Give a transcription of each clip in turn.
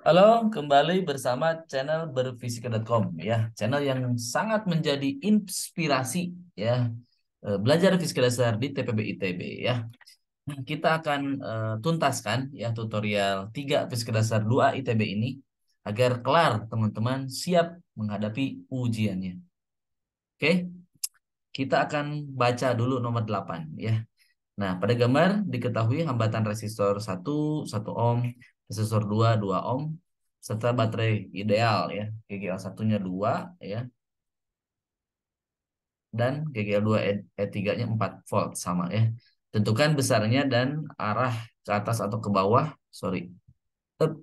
Halo, kembali bersama channel berfisika.com ya, channel yang sangat menjadi inspirasi ya, belajar fisika dasar di TPB ITB ya. Kita akan tuntaskan ya tutorial 3 fisika dasar 2 ITB ini agar kelar teman-teman siap menghadapi ujiannya. Oke, kita akan baca dulu nomor 8 ya. Nah, pada gambar diketahui hambatan resistor 1 ohm, resistor 2 ohm, serta baterai ideal ya. GGL satunya 2 ya, dan GGL 2 E3-nya 4 volt sama ya. Tentukan besarnya dan arah ke atas atau ke bawah, sorry, Up,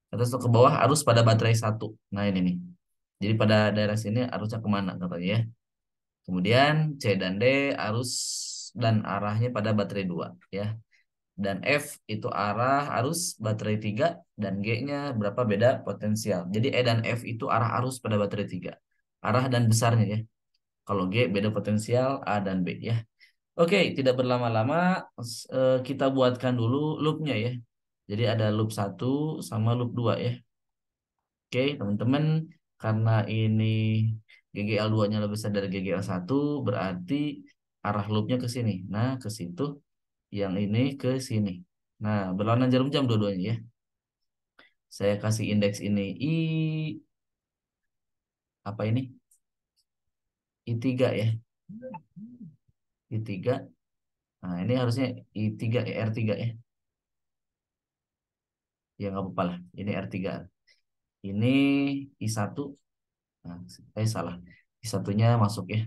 ke atas atau ke bawah arus pada baterai 1. Nah, ini nih. Jadi pada daerah sini arusnya kemana katanya ya. Kemudian C dan D arus dan arahnya pada baterai 2 ya. Dan F itu arah arus baterai 3 dan G-nya berapa beda potensial. Jadi E dan F itu arah arus pada baterai 3. Arah dan besarnya ya. Kalau G beda potensial A dan B ya. Oke, tidak berlama-lama kita buatkan dulu loopnya ya. Jadi ada loop 1 sama loop 2 ya. Oke, teman-teman, karena ini GGL2-nya lebih besar dari GGL1 berarti arah loopnya ke sini. Nah, ke situ, yang ini ke sini. Nah, berlawanan jarum jam dua-duanya ya. Saya kasih indeks ini apa ini? I3 ya. I3. Nah, ini harusnya I3 R3 ya. Ya nggak apa-apa lah. Ini R3. Ini I1. Nah, saya salah. I1-nya masuk ya.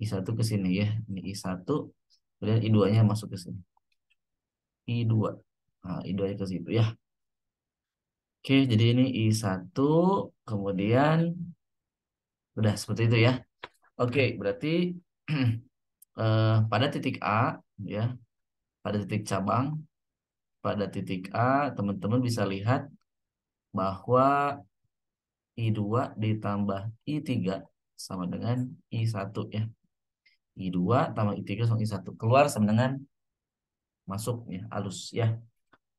I1 ke sini ya. Ini I1. Kemudian I2-nya masuk ke sini. I2. Nah, I2-nya ke situ ya. Oke, jadi ini I1. Kemudian udah seperti itu ya. Oke, berarti pada titik A ya, pada titik cabang, pada titik A teman-teman bisa lihat bahwa I2 ditambah I3 sama dengan I1 ya. I2 tambah I3 sama I1 keluar sama dengan masuk ya, halus ya.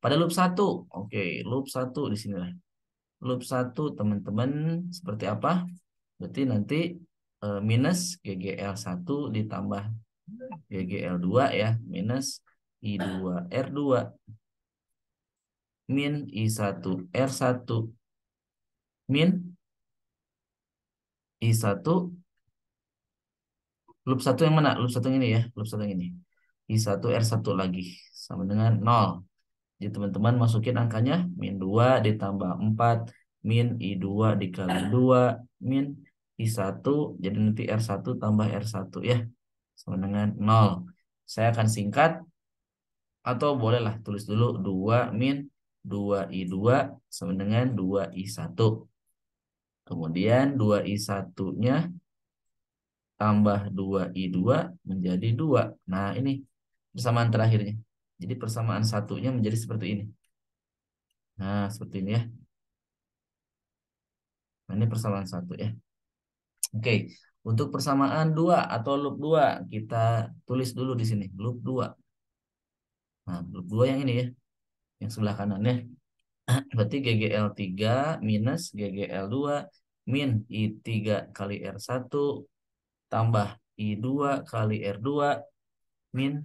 Pada loop 1, oke, loop 1 di sinilah. Loop 1 teman-teman seperti apa? Berarti nanti minus GGL1 ditambah GGL2 ya, minus I2R2 min I1R1 min I1 loop 1 yang mana? Loop 1 yang ini ya, loop 1 yang ini. I1R1 lagi sama dengan 0. Jadi teman-teman masukin angkanya min 2 ditambah 4 min I2 dikali 2 min I1, jadi nanti R1 tambah R1 ya sama dengan 0. Saya akan singkat atau bolehlah tulis dulu 2 min 2I2 sama dengan 2I1. Kemudian 2I1-nya tambah 2I2 menjadi 2. Nah, ini persamaan terakhirnya. Jadi persamaan satunya menjadi seperti ini. Nah, seperti ini ya. Nah, ini persamaan 1 ya. Oke, untuk persamaan 2 atau loop 2 kita tulis dulu di sini, loop 2. Nah, loop 2 yang ini ya, yang sebelah kanan ya. Berarti GGL3 minus GGL2 min I3 kali R1 tambah I2 kali R2 min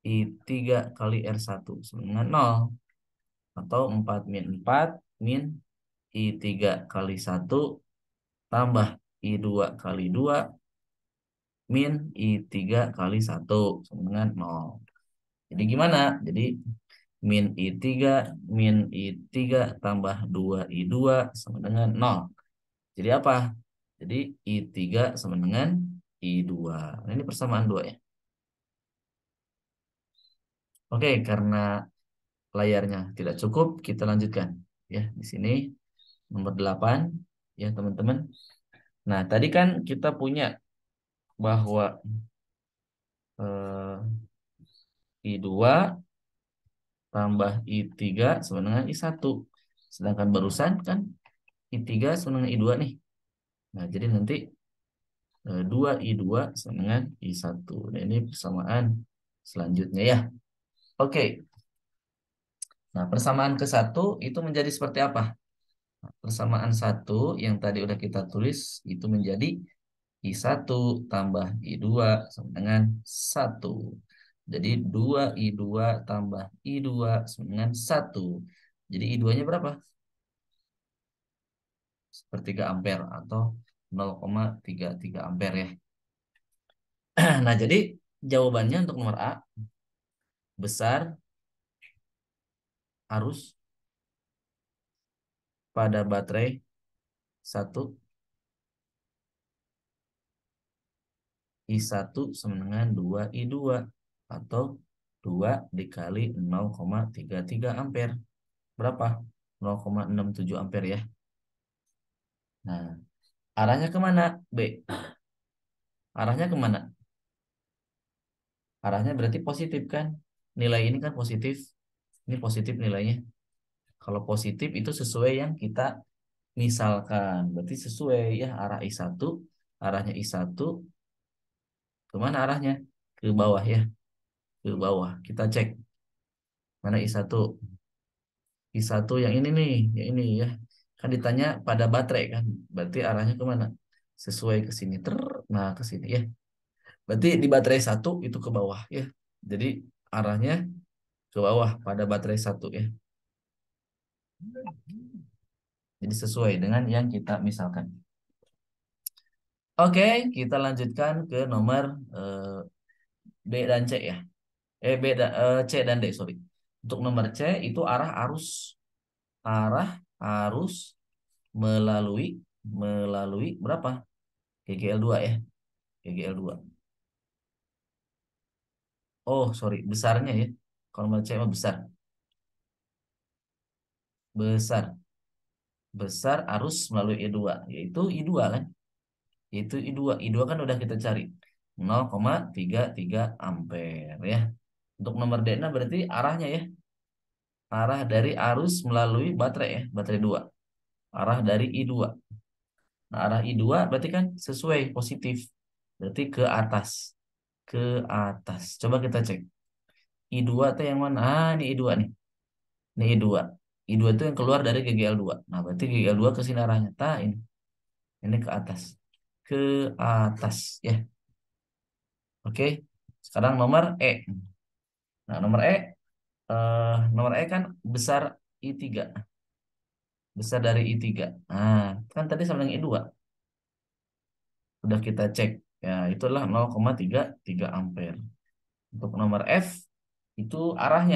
I3 kali R1 sama dengan 0. Atau 4 min 4 min I3 kali 1 tambah I2 kali 2 min I3 kali 1 sama dengan 0. Jadi gimana? Jadi min I3 min I3 tambah 2I2 sama dengan 0. Jadi apa? Jadi I3 sama dengan I2. Nah, ini persamaan 2 ya. Oke, karena layarnya tidak cukup, kita lanjutkan. Ya, di sini nomor 8 ya teman-teman. Nah, tadi kan kita punya bahwa I2 tambah I3 sama dengan I1. Sedangkan barusan kan I3 sama dengan I2 nih. Nah, jadi nanti 2I2 sama dengan I1. Nah, ini persamaan selanjutnya ya. Oke. Nah, persamaan ke satu itu menjadi seperti apa? Persamaan satu yang tadi udah kita tulis itu menjadi I1 tambah I2 sama dengan satu. Jadi 2I2 tambah I2 sama dengan satu. Jadi I2-nya berapa? Sepertiga ampere atau 0,33 ampere ya. Nah, jadi jawabannya untuk nomor A, besar arus pada baterai satu I1 sama dengan 2I2 atau 2 dikali 0,33 ampere. Berapa? 0,67 ampere ya. Nah, arahnya kemana? B. Arahnya kemana? Arahnya berarti positif kan? Nilai ini kan positif. Ini positif nilainya. Kalau positif itu sesuai yang kita misalkan. Berarti sesuai ya arah I1. Arahnya I1 kemana arahnya? Ke bawah ya. Ke bawah. Kita cek. Mana I1? I1 yang ini nih. Yang ini ya. Kan ditanya pada baterai kan. Berarti arahnya kemana? Sesuai ke sini. Nah ke sini ya. Berarti di baterai satu itu ke bawah ya. Jadi arahnya ke bawah pada baterai satu ya. Jadi sesuai dengan yang kita misalkan. Oke, kita lanjutkan ke nomor eh, B dan C ya. C dan D, sorry. Untuk nomor C itu arah arus melalui melalui berapa? GGL2 ya. GGL2. Oh, sorry, besarnya ya. Kalau nomor C mah besar. Besar. Besar arus melalui I2, yaitu I2 kan? Yaitu I2. I2 kan udah kita cari. 0,33 ampere ya. Untuk nomor D nah berarti arahnya ya. Arah dari arus melalui baterai ya, baterai 2. Arah dari I2. Nah, arah I2 berarti kan sesuai positif. Berarti ke atas. Ke atas. Coba kita cek. I2 itu yang mana? Ah, ini I2 nih. Ini I2. I2 itu yang keluar dari GGL2. Nah, berarti GGL2 ke sini arahnya. Ini. Ini ke atas. Ke atas ya. Oke. Sekarang nomor E. Nah, nomor E kan besar I3. Besar dari I3. Nah, kan tadi sama dengan I2. Sudah kita cek. Ya, itulah 0,33 ampere. Untuk nomor F, itu arah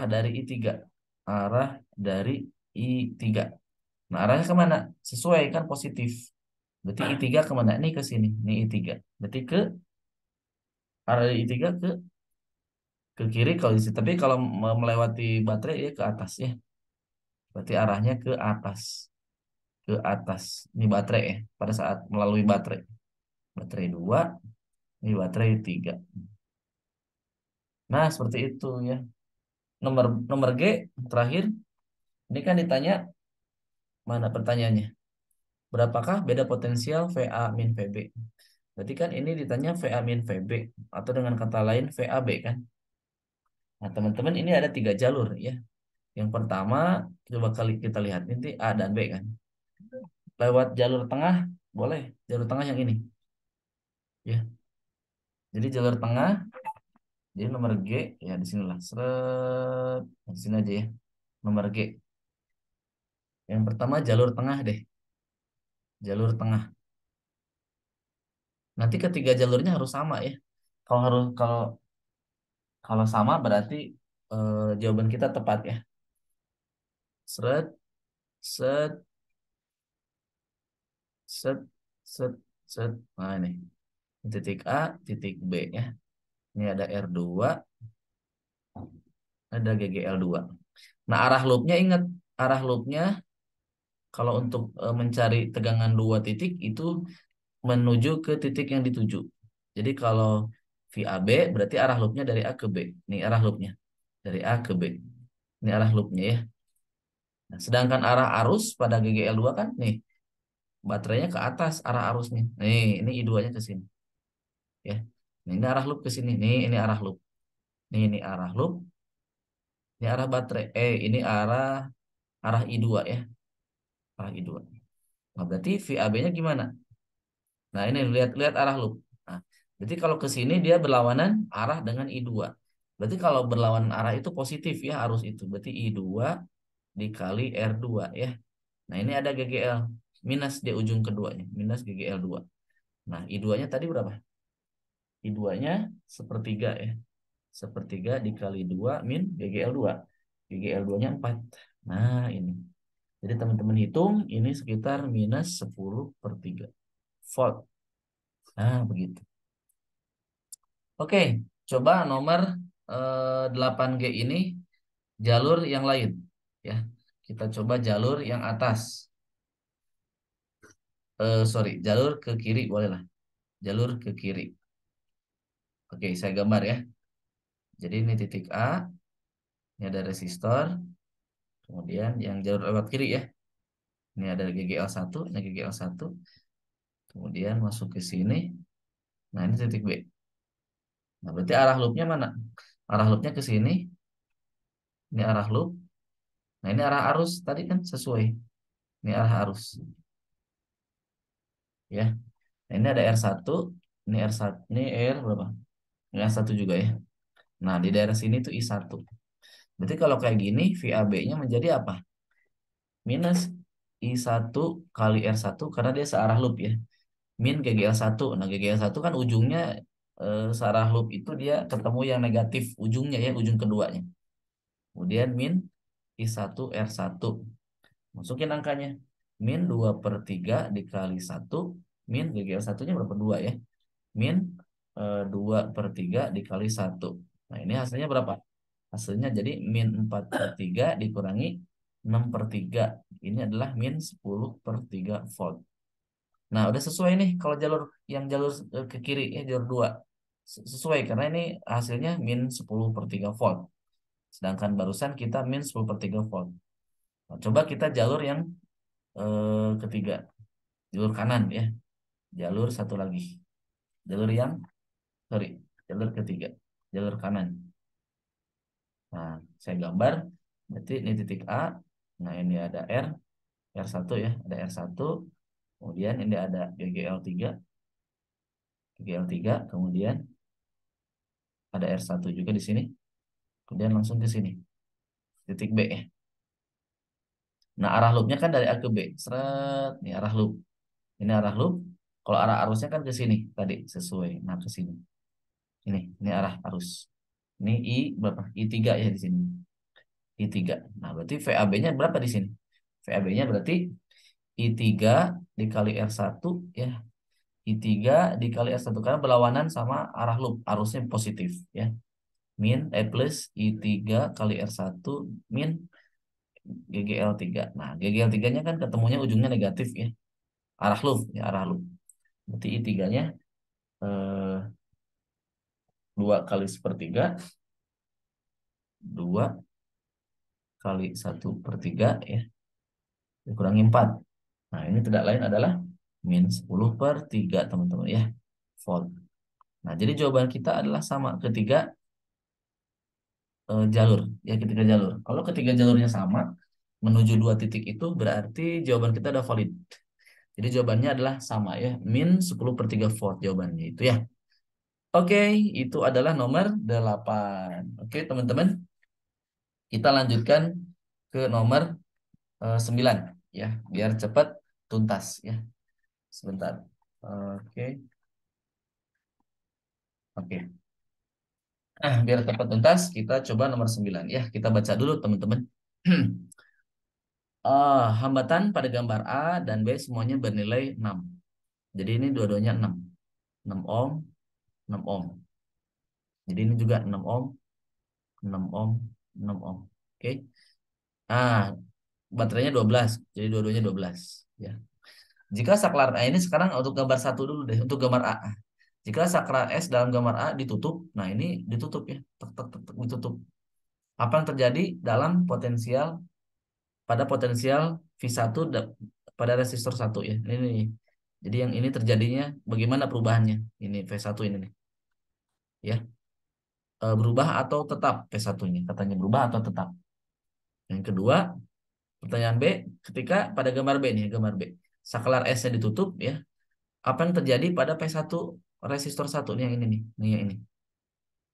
dari I3. Arah dari I3. Nah, arahnya kemana? Sesuai kan positif. Berarti I3 kemana? Ini ke sini. Ini I3. Berarti arah dari I3 ke kiri kalau di sini. Tapi kalau melewati baterai ya ke atas ya. Berarti arahnya ke atas. Ke atas. Ini baterai ya. Pada saat melalui baterai. Baterai 2, ini baterai 3. Nah, seperti itu ya. Nomor nomor G terakhir, ini kan ditanya mana pertanyaannya? Berapakah beda potensial VA min VB? Berarti kan ini ditanya VA min VB atau dengan kata lain VAB kan? Nah, teman-teman ini ada 3 jalur ya. Yang pertama coba kali kita lihat nanti A dan B kan. Lewat jalur tengah boleh, jalur tengah yang ini ya. Jadi jalur tengah, jadi nomor G ya di sinilah. Seret, di sini aja ya. Nomor G. Yang pertama jalur tengah deh. Jalur tengah. Nanti ketiga jalurnya harus sama ya. Kalau harus kalau sama berarti jawaban kita tepat ya. Seret, set, set, set, set. Nah ini titik A, titik B ya. Ini ada R2, ada GGL2. Nah arah loopnya ingat, arah loopnya kalau untuk mencari tegangan 2 titik itu menuju ke titik yang dituju. Jadi kalau VAB berarti arah loopnya dari A ke B. Ini arah loopnya dari A ke B. Ini arah loopnya ya. Nah, sedangkan arah arus pada GGL2 kan nih baterainya ke atas arah arusnya. Nih, ini I2-nya ke sini ya. Nah, ini arah loop ke sini. Nih, ini arah loop. Nih, ini arah loop. Ini arah baterai. Ini arah arah I2 ya. Arah I2. Nah, berarti VAB-nya gimana? Nah, ini lihat lihat arah loop. Nah, berarti kalau ke sini dia berlawanan arah dengan I2. Berarti kalau berlawanan arah itu positif ya arus itu. Berarti I2 dikali R2 ya. Nah, ini ada GGL minus di ujung keduanya, minus GGL2. Nah, I2-nya tadi berapa? I2-nya sepertiga ya. Sepertiga dikali 2 min GGL2. GGL2-nya 4. Nah, ini. Jadi teman-teman hitung ini sekitar minus 10 per 3 volt. Nah, begitu. Oke, coba nomor 8G ini jalur yang lain. Ya, kita coba jalur yang atas. Sorry, jalur ke kiri bolehlah. Jalur ke kiri. Oke, saya gambar ya. Jadi ini titik A, ini ada resistor, kemudian yang jalur lewat kiri ya. Ini ada GGL1, ini GGL1, kemudian masuk ke sini. Nah, ini titik B. Nah, berarti arah loopnya mana? Arah loopnya ke sini, ini arah loop. Nah, ini arah arus tadi kan sesuai. Ini arah arus, ya. Nah, ini ada R1, ini R1, ini R berapa? Ini R1 juga ya. Nah, di daerah sini tuh I1. Berarti kalau kayak gini, VAB-nya menjadi apa? Minus I1 kali R1 karena dia searah loop ya. Min GGL1. Nah, GGL1 kan ujungnya searah loop itu dia ketemu yang negatif ujungnya ya, ujung keduanya. Kemudian min I1 R1. Masukin angkanya. Min 2 per 3 dikali 1. Min GGL1-nya berapa? 2 ya. Min 2 per 3 dikali 1. Nah, ini hasilnya berapa? Hasilnya jadi min 4 per 3 dikurangi 6 per 3. Ini adalah min 10 per 3 volt. Nah, udah sesuai nih kalau jalur yang jalur ke kiri ya jalur 2. Sesuai karena ini hasilnya min 10 per 3 volt. Sedangkan barusan kita min 10 per 3 volt. Nah, coba kita jalur yang ketiga. Jalur kanan ya. Jalur satu lagi. Jalur yang sorry, jalur ketiga. Jalur kanan. Nah, saya gambar. Berarti ini titik A. Nah, ini ada R1 ya. Ada R1. Kemudian ini ada GGL3. GGL3. Kemudian ada R1 juga di sini. Kemudian langsung ke sini. Titik B ya. Nah, arah loopnya kan dari A ke B. Seret. Nih arah loop. Ini arah loop. Kalau arah arusnya kan ke sini tadi. Sesuai. Nah, ke sini. Ini arah arus. Ini I berapa? I3 ya di sini. I3. Nah, berarti VAB-nya berapa di sini? VAB-nya berarti I3 dikali R1 ya. I3 dikali R1 karena berlawanan sama arah loop. Arusnya positif ya. Plus I3 kali R1 min GGL3. Nah, GGL3-nya kan ketemunya ujungnya negatif ya. Arah loop ya, arah loop. Berarti I3-nya 2 kali sepertiga. 2 kali 1/3 ya. Dikurangi 4. Nah, ini tidak lain adalah min 10/3 teman-teman ya. Volt. Nah, jadi jawaban kita adalah sama ketiga jalur. Ya, ketiga jalur. Kalau ketiga jalurnya sama, menuju dua titik itu berarti jawaban kita udah valid. Jadi jawabannya adalah sama ya. Min 10/3 volt jawabannya itu ya. Oke, itu adalah nomor 8. Oke, teman-teman. Kita lanjutkan ke nomor 9 ya, biar cepat tuntas ya. Sebentar. Oke. Oke. Nah, biar cepat tuntas, kita coba nomor 9 ya. Kita baca dulu teman-teman. Hambatan pada gambar A dan B semuanya bernilai 6. Jadi ini dua-duanya 6. 6 ohm, 6 ohm. Jadi ini juga 6 ohm, 6 ohm, 6 ohm. Oke. Ah, baterainya 12. Jadi dua-duanya 12 ya. Jika saklar A ini sekarang untuk gambar satu dulu deh, untuk gambar A. Jika saklar S dalam gambar A ditutup, nah ini ditutup ya, tek, tek, tek, tek, ditutup. Apa yang terjadi dalam potensial V1 pada resistor satu ya. Ini nih. Jadi yang ini terjadinya bagaimana perubahannya? Ini V1 ini nih. Ya. berubah atau tetap P1-nya. Katanya berubah atau tetap. Yang kedua, pertanyaan B, ketika pada gambar B nih, gambar B. Saklar S-nya ditutup ya. Apa yang terjadi pada P1 resistor 1 nih yang ini nih, nih yang ini.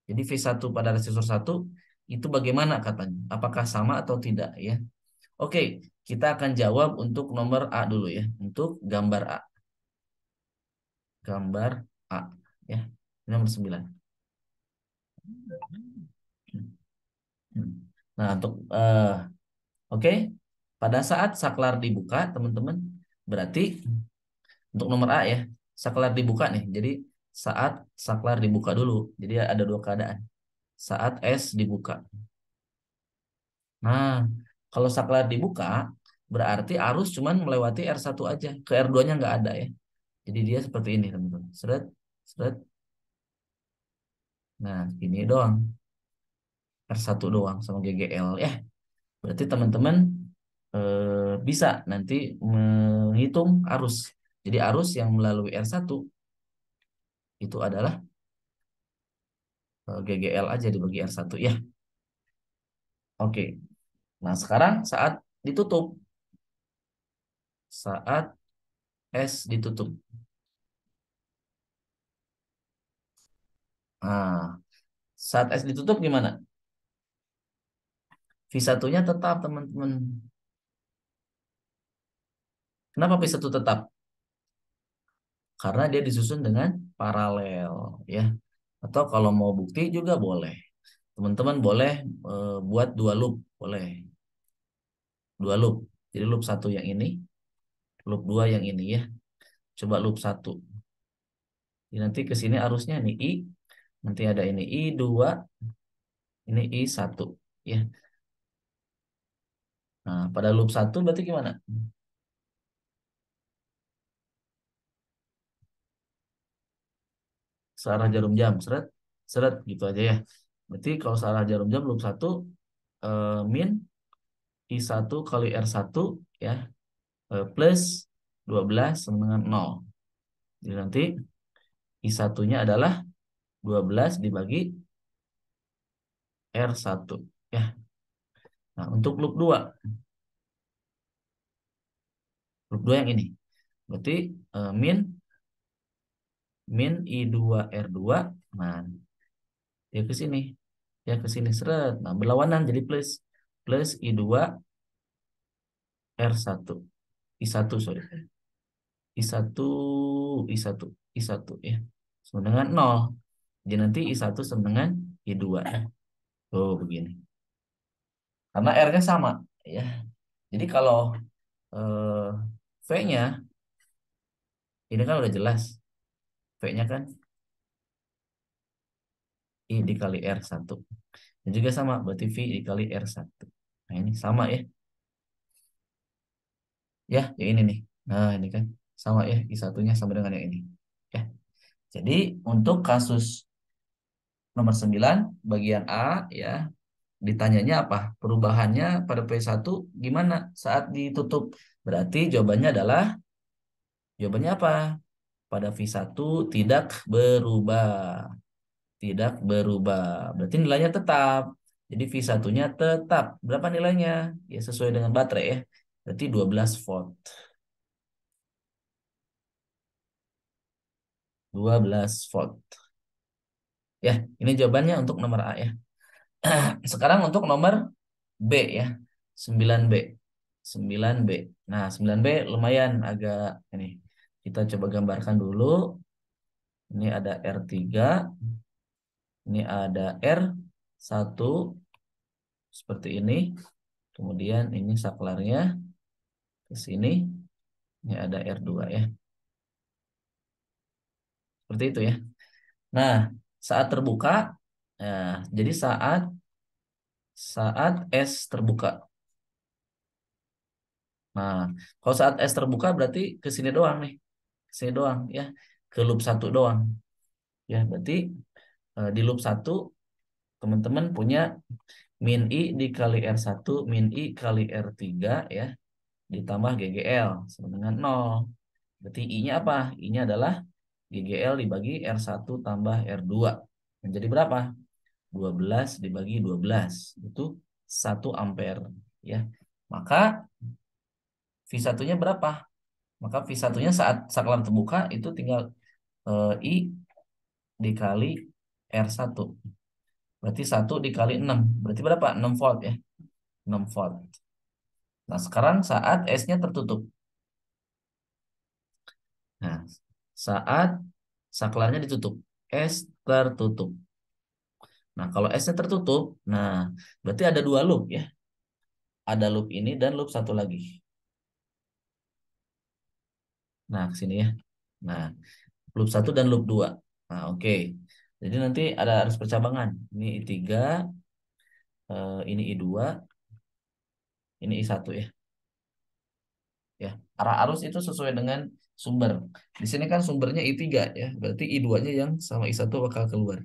Jadi V1 pada resistor 1 itu bagaimana katanya? Apakah sama atau tidak ya? Oke, kita akan jawab untuk nomor A dulu ya. Untuk gambar A. Gambar A ya. Ini nomor 9. Nah, untuk oke, pada saat saklar dibuka, teman-teman, berarti untuk nomor A ya, saklar dibuka nih. Jadi saat saklar dibuka dulu. Jadi ada dua keadaan. Saat S dibuka. Nah, kalau saklar dibuka, berarti arus cuman melewati R1 aja. Ke R2-nya nggak ada ya. Jadi dia seperti ini, teman-teman. Seret, seret. Nah, ini doang. R1 doang sama GGL ya. Berarti teman-teman bisa nanti menghitung arus. Jadi arus yang melalui R1 itu adalah GGL aja dibagi R1 ya. Oke. Nah, sekarang saat ditutup. Saat S ditutup. Nah, saat S ditutup gimana? V1-nya tetap, teman-teman. Kenapa V1 tetap? Karena dia disusun dengan paralel ya. Atau kalau mau bukti juga boleh. Teman-teman boleh buat dua loop, boleh. Dua loop. Jadi loop satu yang ini, loop dua yang ini ya. Coba loop satu. Jadi nanti ke sini arusnya nih I, nanti ada ini I2, ini I1 ya. Nah, pada loop satu berarti gimana? Searah jarum jam, seret, seret gitu aja ya. Berarti kalau searah jarum jam loop satu min I1 kali R1 ya, plus 12 sama dengan 0. Jadi nanti I1-nya adalah 12 dibagi R1 ya. Nah, untuk loop 2 yang ini. Berarti min I2 R2. Nah, dia ke sini. Ya ke sini seret. Nah, berlawanan jadi plus I2 R1. I1 sorry. I1 I1 I1 ya. Sama dengan 0. Jadi nanti I1 sama dengan I2 ya. Oh, begini. Karena R-nya sama ya. Jadi kalau eh, V-nya ini kan udah jelas. V-nya kan I dikali R1. Dan juga sama, berarti V dikali R1. Nah, ini sama ya. Ya, yang ini nih. Nah, ini kan sama ya. I1-nya sama dengan yang ini. Ya. Jadi, untuk kasus nomor 9 bagian A ya, ditanyanya apa? Perubahannya pada P1 gimana saat ditutup? Berarti jawabannya apa? Pada V1 tidak berubah. Tidak berubah. Berarti nilainya tetap. Jadi V1-nya tetap. Berapa nilainya? Ya sesuai dengan baterai ya. Berarti 12 volt. 12 volt. Ya, ini jawabannya untuk nomor A ya. Sekarang untuk nomor B ya. 9B. 9B. Nah, 9B lumayan agak ini. Kita coba gambarkan dulu. Ini ada R3. Ini ada R1 seperti ini. Kemudian ini saklarnya ke sini. Ini ada R2 ya. Seperti itu ya. Nah, saat terbuka, jadi saat S terbuka. Nah, kalau saat S terbuka berarti ke sini doang nih. Ke sini doang ya. Ke loop satu doang. Ya, berarti di loop satu teman-teman punya min I dikali R1 min I kali R3 ya. Ditambah GGL sama dengan 0. Berarti I-nya apa? I-nya adalah GGL dibagi R1 tambah R2. Menjadi berapa? 12 dibagi 12 itu 1 ampere ya. Maka V1-nya berapa? Maka V1-nya saat saklar terbuka itu tinggal I dikali R1. Berarti 1 dikali 6. Berarti berapa? 6 volt ya. 6 volt. Nah, sekarang saat S-nya tertutup. Nah, saat saklarnya ditutup. S tertutup. Nah, kalau S-nya tertutup, nah berarti ada 2 loop ya. Ada loop ini dan loop satu lagi. Nah, ke sini ya. Nah, loop 1 dan loop 2. Nah, oke. Jadi nanti ada arus percabangan. Ini I3, ini I2, ini I1 ya. Ya, arah arus itu sesuai dengan sumber. Di sini kan sumbernya I3 ya. Berarti I2-nya yang sama I1 bakal keluar.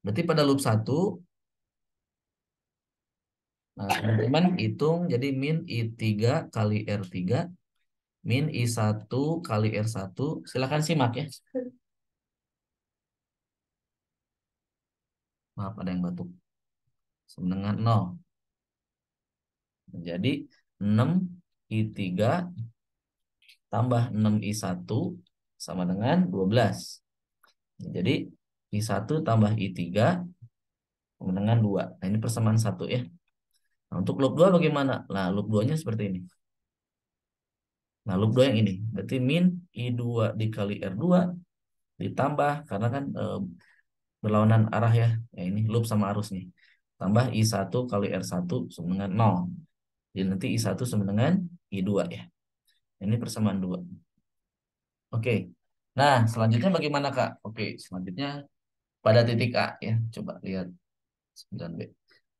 Berarti pada loop 1, nah teman-teman hitung jadi min I3 kali R3 min I1 kali R1. Silahkan simak ya. Maaf ada yang batuk. Sama dengan 0. Jadi 6 I3 tambah 6 I1 sama dengan 12. Jadi I1 tambah I3 sama dengan 2. Nah, ini persamaan 1 ya. Nah, untuk loop 2 bagaimana? Nah, loop 2-nya seperti ini. Nah, loop 2 yang ini. Berarti min I2 dikali R2 ditambah, karena kan berlawanan arah ya. Ya ini loop sama arus nih. Tambah I1 kali R1 sama dengan 0. Jadi nanti I1 sama dengan I2 ya. Ini persamaan 2. Oke. Nah, selanjutnya bagaimana, Kak? Oke, selanjutnya pada titik A ya. Coba lihat 9B.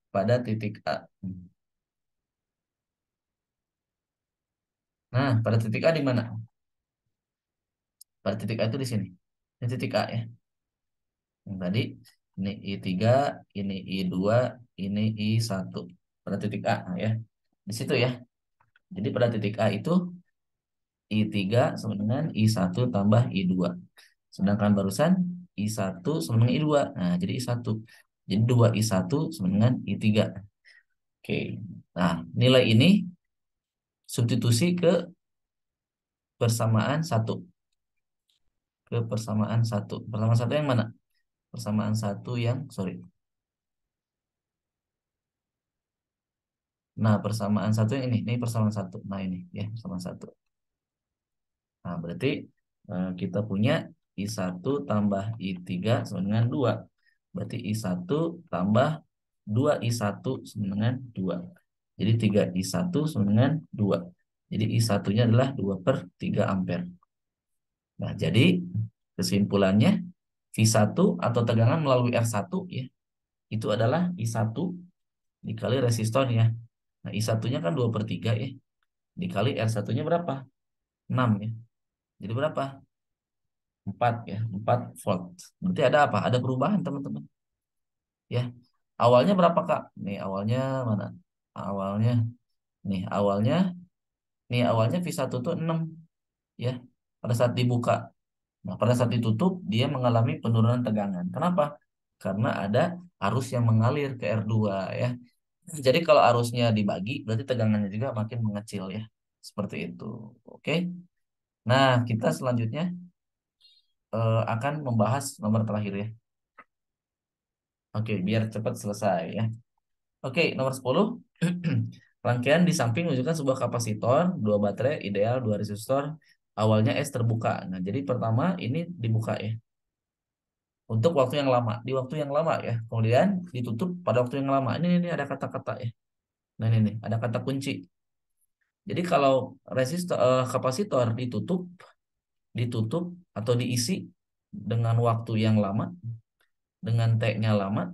Pada titik A. Nah, pada titik A di mana? Pada titik A itu di sini. Ini titik A ya. Yang tadi ini I3, ini I2, ini I1. Pada titik A ya. Di situ ya. Jadi pada titik A itu I3 sama dengan I1 tambah I2. Sedangkan barusan I1 sama dengan I2. Nah, jadi I1. Jadi 2 I1 sama dengan I3. Oke. Nah, nilai ini substitusi ke persamaan satu. Ke persamaan satu. Persamaan satu yang mana? Persamaan satu yang, sorry. Nah, persamaan satu yang ini. Ini persamaan satu. Nah, ini ya, persamaan satu. Nah, berarti kita punya I1 tambah I3 sama dengan 2. Berarti I1 tambah 2 I1 sama dengan 2. Jadi 3 I1 sama dengan 2. Jadi I1-nya adalah 2/3 ampere. Nah, jadi kesimpulannya V1 atau tegangan melalui R1 ya, itu adalah I1 dikali resistornya. Nah, I1-nya kan 2/3 ya. Dikali R1-nya berapa? 6 ya. Jadi berapa? 4 ya, 4 volt. Berarti ada apa? Ada perubahan teman-teman. Ya. Awalnya berapa Kak? Nih awalnya mana? Awalnya awalnya awalnya V1 tuh 6 ya. Pada saat dibuka. Nah, pada saat ditutup dia mengalami penurunan tegangan. Kenapa? Karena ada arus yang mengalir ke R2 ya. Jadi kalau arusnya dibagi berarti tegangannya juga makin mengecil ya. Seperti itu. Oke. Nah, kita selanjutnya akan membahas nomor terakhir ya. Oke, biar cepat selesai ya. Oke, nomor 10. Rangkaian di samping menunjukkan sebuah kapasitor, 2 baterai, ideal, 2 resistor. Awalnya S terbuka. Nah, jadi pertama ini dibuka ya. Untuk waktu yang lama. Di waktu yang lama ya. Kemudian ditutup pada waktu yang lama. Ini ada kata-kata ya. Nah, ini ada kata kunci. Jadi kalau kapasitor ditutup atau diisi dengan waktu yang lama, dengan T-nya lama,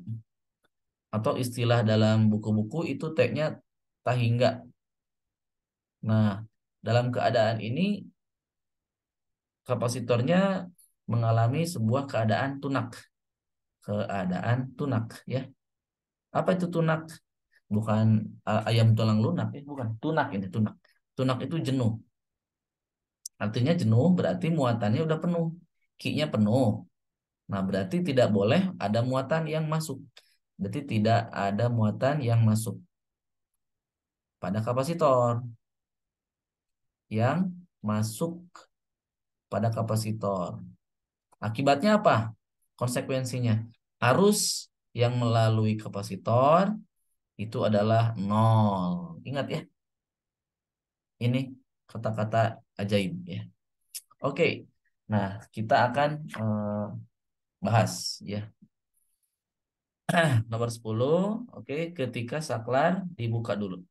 atau istilah dalam buku-buku itu T-nya tak hingga. Nah, dalam keadaan ini kapasitornya mengalami sebuah keadaan tunak. Keadaan tunak ya. Apa itu tunak? Bukan ayam tulang lunak ya, bukan. Tunak ini tunak. Tunak itu jenuh. Artinya jenuh berarti muatannya udah penuh. Ki-nya penuh. Nah, berarti tidak boleh ada muatan yang masuk. Berarti tidak ada muatan yang masuk pada kapasitor. Yang masuk pada kapasitor. Akibatnya apa? Konsekuensinya. Arus yang melalui kapasitor itu adalah nol. Ingat ya, ini kata-kata ajaib ya. Oke. Nah, kita akan bahas ya. Nomor 10, oke, ketika saklar dibuka dulu.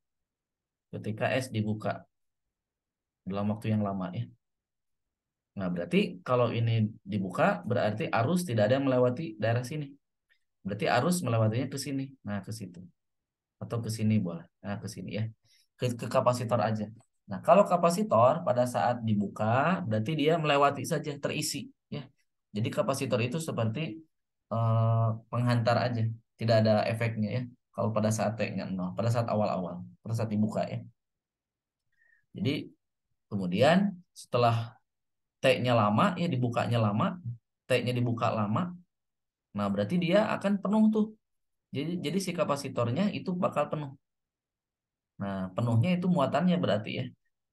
Ketika es dibuka dalam waktu yang lama ya. Nah, berarti kalau ini dibuka berarti arus tidak ada yang melewati daerah sini. Berarti arus melewatinya ke sini. Nah, ke situ. Atau ke sini boleh. Nah, ke sini ya. Ke kapasitor aja. Nah, kalau kapasitor pada saat dibuka berarti dia melewati saja, terisi ya. Jadi kapasitor itu seperti penghantar aja, tidak ada efeknya ya. Kalau pada saat T-nya nol, pada saat awal-awal, pada saat dibuka ya. Jadi kemudian setelah T-nya lama ya, dibukanya lama, T-nya dibuka lama, nah berarti dia akan penuh tuh. Jadi si kapasitornya itu bakal penuh. Nah, penuhnya itu muatannya berarti ya.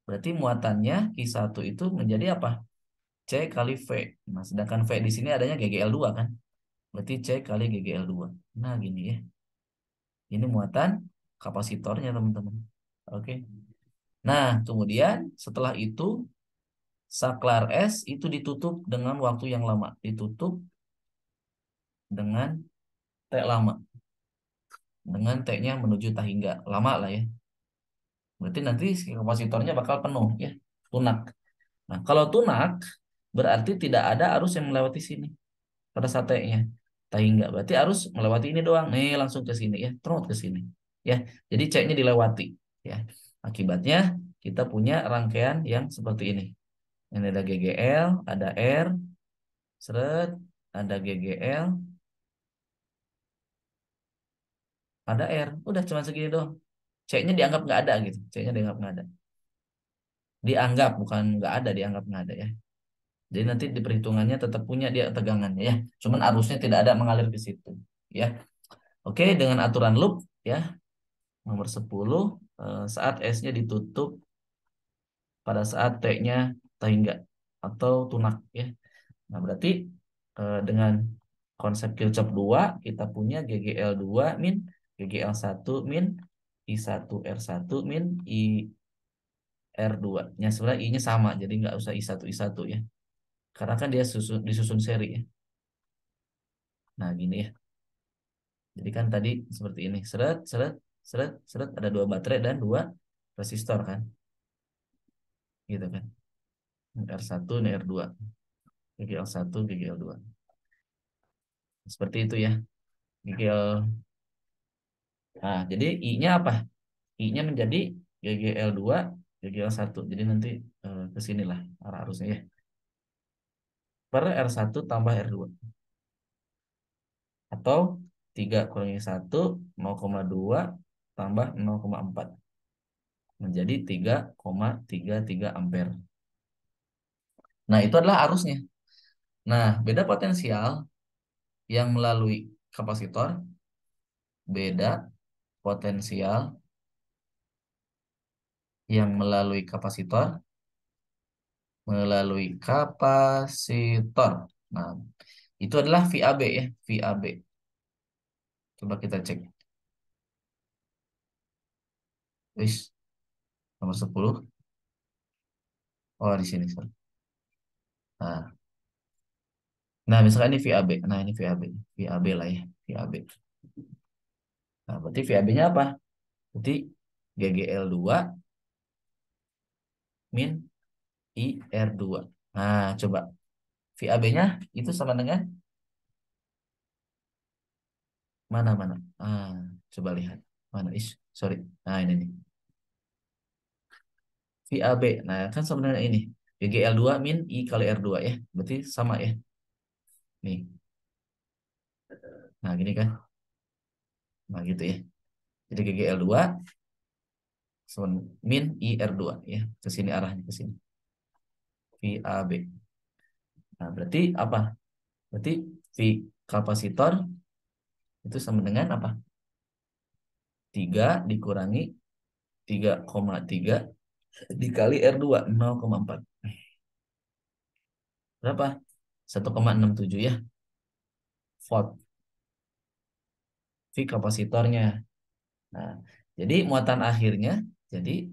Berarti muatannya Q1 itu menjadi apa? C kali V. Nah, sedangkan V di sini adanya GGL2 kan? Berarti C kali GGL2. Nah, gini ya. Ini muatan kapasitornya, teman-teman. Oke. Nah, kemudian setelah itu saklar S itu ditutup dengan waktu yang lama. Ditutup dengan T lama. Dengan T-nya menuju tahingga. Lama lah ya. Berarti nanti si kapasitornya bakal penuh ya. Tunak. Nah, kalau tunak berarti tidak ada arus yang melewati sini pada saat T-nya. Tahingga. Berarti arus melewati ini doang. Nih, langsung ke sini ya. Terus ke sini. Ya. Jadi C-nya dilewati ya. Akibatnya kita punya rangkaian yang seperti ini. Ini ada GGL, ada R, seret, ada GGL, ada R. Udah cuma segini doang. C-nya dianggap nggak ada gitu. C-nya dianggap nggak ada. Dianggap, bukan nggak ada, dianggap nggak ada ya. Jadi nanti di perhitungannya tetap punya dia tegangannya ya. Cuman arusnya tidak ada mengalir ke situ ya. Oke, dengan aturan loop ya. Nomor 10 saat S-nya ditutup pada saat T-nya tahingga atau tunak ya. Nah, berarti dengan konsep Kirchhoff 2 kita punya GGL2 min GGL1 min I1R1 min IR2. Nya sebenarnya I-nya sama, jadi nggak usah I1 I1 ya. Karena kan dia disusun seri ya. Nah, gini ya. Jadi kan tadi seperti ini. Seret, seret, seret, seret. Ada dua baterai dan dua resistor kan. Gitu kan. R1 dan R2. GGL1, GGL2. Seperti itu ya. GGL. Nah, jadi I-nya apa? I-nya menjadi GGL2, GGL1. Jadi nanti ke sinilah arah arusnya ya. Per R1 tambah R2. Atau 3 kurangi 1, 0,2 tambah 0,4. Menjadi 3,33 ampere. Nah, itu adalah arusnya. Nah, beda potensial yang melalui kapasitor, beda potensial yang melalui kapasitor. Nah, itu adalah VAB ya, VAB. Coba kita cek. Wis, nomor 10. Oh, di sini. Sorry. Nah, nah, misalkan ini VAB. Nah, ini VAB. VAB lah ya, VAB. Nah, berarti VAB-nya apa? Berarti GGL2 min IR2. Nah, coba. VAB-nya itu sama dengan mana? Coba lihat. Mana? Sorry. Nah, ini nih. VAB. Nah, kan sebenarnya ini. GGL2 min I kali R2 ya. Berarti sama ya. Nih. Nah, gini kan. Nah, gitu ya. Jadi GGL2 min IR2 ya. Ke sini arahnya ke sini. VAB. Nah, berarti apa? Berarti V kapasitor itu sama dengan apa? 3 dikurangi 3,3 dikali R2 0,4. Berapa? 1,67 ya. Volt V kapasitornya. Nah, jadi muatan akhirnya jadi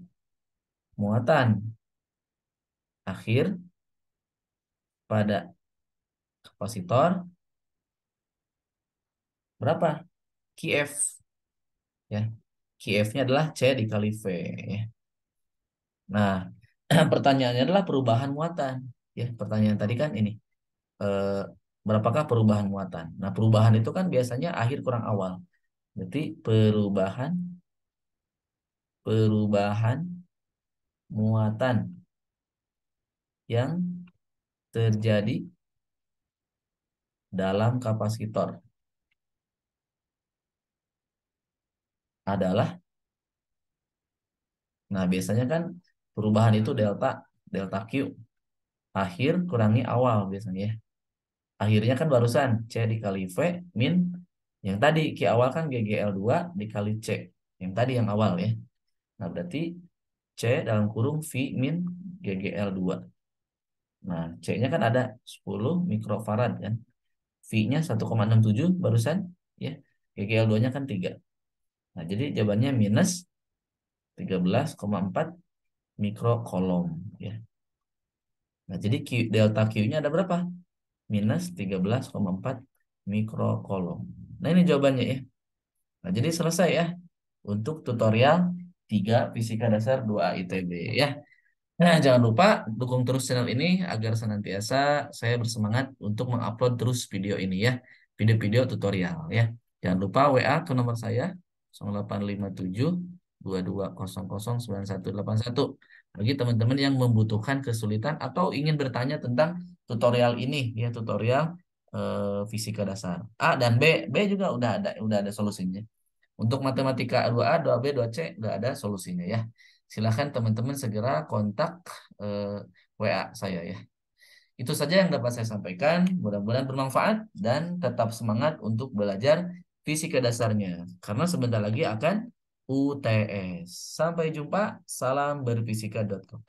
muatan akhir pada kapasitor berapa? Kf ya. Kf-nya adalah C dikali V ya. Nah, pertanyaannya adalah perubahan muatan. Ya, pertanyaan tadi kan ini. Eh, berapakah perubahan muatan? Nah, perubahan itu kan biasanya akhir kurang awal. Berarti perubahan muatan yang terjadi dalam kapasitor adalah, nah biasanya kan perubahan itu delta delta Q akhir kurangi awal biasanya ya. Akhirnya kan barusan C dikali V min yang tadi Q awal kan GGL2 dikali C. Yang tadi yang awal ya. Nah, berarti C dalam kurung V min GGL2. Nah, C-nya kan ada 10 mikrofarad kan. V-nya 1,67 barusan ya. GGL2-nya kan 3. Nah, jadi jawabannya minus 13,4 mikrokolom ya. Nah, jadi delta Q-nya ada berapa? Minus 13,4 mikrokolom. Nah, ini jawabannya ya. Nah, jadi selesai ya untuk tutorial 3 Fisika Dasar 2 ITB ya. Nah, jangan lupa dukung terus channel ini agar senantiasa saya bersemangat untuk mengupload terus video ini ya. Video-video tutorial ya. Jangan lupa WA ke nomor saya 0857 22009181. Bagi teman-teman yang membutuhkan kesulitan atau ingin bertanya tentang tutorial ini ya, tutorial fisika dasar. A dan B, B juga udah ada solusinya. Untuk matematika 2A, 2B, 2C udah ada solusinya ya. Silahkan teman-teman segera kontak WA saya ya. Itu saja yang dapat saya sampaikan. Mudah-mudahan bermanfaat dan tetap semangat untuk belajar fisika dasarnya. Karena sebentar lagi akan UTS. Sampai jumpa. Salam berfisika.com.